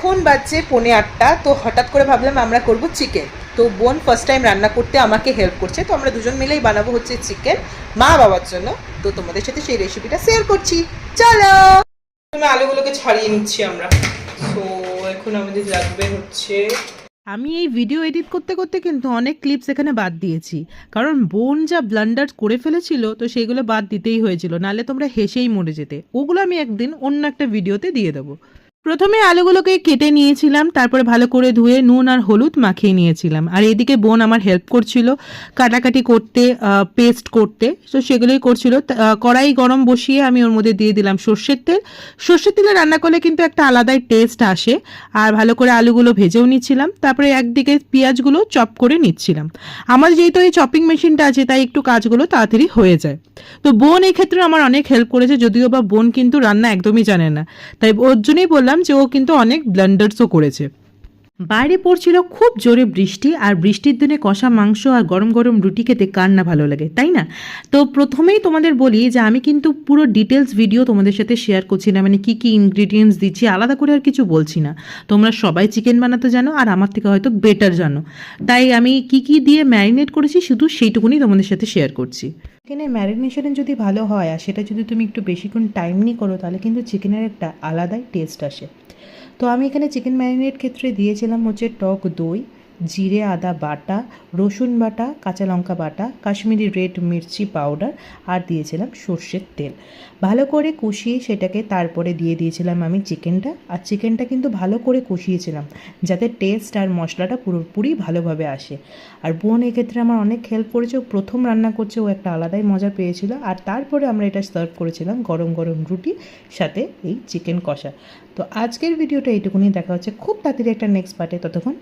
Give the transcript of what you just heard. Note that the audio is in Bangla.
এখন বাজছে 7:45। তো হঠাৎ করে ভাবলাম আমরা করব চিকেন। তো বোন ফার্স্ট টাইম রান্না করতে আমাকে হেল্প করছে, তো আমরা দুজন মিলেই বানাবো হচ্ছে চিকেন মা বাবার জন্য। তো তোমাদের সাথে সেই রেসিপিটা শেয়ার করছি, চলো। প্রথমে আলুগুলোকে ছাড়িয়ে নিচ্ছি আমরা। তো এখন আমাদের লাগবে হচ্ছে, আমি এই ভিডিও এডিট করতে করতে কিন্তু অনেক ক্লিপস এখানে বাদ দিয়েছি, কারণ বোন যা ব্লান্ডার করে ফেলেছিল তো সেগুলো বাদ দিতেই হয়েছিল, নাহলে তোমরা হেসেই মরে যেতে। ওগুলো আমি একদিন অন্য একটা ভিডিওতে দিয়ে দেবো। প্রথমে আলুগুলোকে কেটে নিয়েছিলাম, তারপরে ভালো করে ধুয়ে নুন আর হলুদ মাখিয়ে নিয়েছিলাম। আর এদিকে বোন আমার হেল্প করছিল কাটাকাটি করতে, পেস্ট করতে, তো সেগুলোই করছিল। কড়াই গরম বসিয়ে আমি ওর মধ্যে দিয়ে দিলাম সর্ষের তেল। সর্ষের তেলে রান্না করলে কিন্তু একটা আলাদাই টেস্ট আসে। আর ভালো করে আলুগুলো ভেজেও নিচ্ছিলাম, তারপরে একদিকে পেঁয়াজগুলো চপ করে নিচ্ছিলাম। আমার যেহেতু এই চপিং মেশিনটা আছে তাই একটু কাজগুলো তাড়াতাড়ি হয়ে যায়। তো বোন এই ক্ষেত্রে আমার অনেক হেল্প করেছে, যদিও বা বোন কিন্তু রান্না একদমই জানে না, তাই ওর জন্যই বললাম যে ও কিন্তু অনেক ব্লান্ডার্সও করেছে। বাইরে পড়ছিল খুব জোরে বৃষ্টি, আর বৃষ্টির দিনে কষা মাংস আর গরম গরম রুটি খেতে কার না ভালো লাগে, তাই না? তো প্রথমেই তোমাদের বলি যে আমি কিন্তু পুরো ডিটেলস ভিডিও তোমাদের সাথে শেয়ার করছি না, মানে কী কী ইনগ্রিডিয়েন্টস দিচ্ছি আলাদা করে আর কিছু বলছি না। তোমরা সবাই চিকেন বানাতে জানো, আর আমার থেকে হয়তো বেটার জানো, তাই আমি কি কি দিয়ে ম্যারিনেট করেছি শুধু সেইটুকুনি তোমাদের সাথে শেয়ার করছি। চিকেনের ম্যারিনেশন যদি ভালো হয় আর সেটা যদি তুমি একটু বেশিক্ষণ টাইম নিয়ে করো, তাহলে কিন্তু চিকেনের একটা আলাদাই টেস্ট আসে। তো আমি এখানে চিকেন ম্যারিনেট ক্ষেত্রে দিয়েছিলাম হচ্ছে টক দই, জিরে আদা বাটা, রসুন বাটা, কাঁচা লঙ্কা বাটা, কাশ্মীরি রেড মির্চি পাউডার, আর দিয়েছিলাম সর্ষের তেল। ভালো করে কষিয়ে সেটাকে তারপরে দিয়ে দিয়েছিলাম আমি চিকেনটা। আর চিকেনটা কিন্তু ভালো করে কষিয়েছিলাম যাতে টেস্ট আর মশলাটা পুরোপুরি ভালোভাবে আসে। আর বোন এক্ষেত্রে আমার অনেক হেল্প করেছে, ও প্রথম রান্না করছে, ও একটা আলাদাই মজা পেয়েছিল। আর তারপরে আমরা এটা সার্ভ করেছিলাম গরম গরম রুটি সাথে এই চিকেন কষা। তো আজকের ভিডিওটা এইটুকুনি, দেখা হচ্ছে খুব তাড়াতাড়ি একটা নেক্সট পার্টে। ততক্ষণ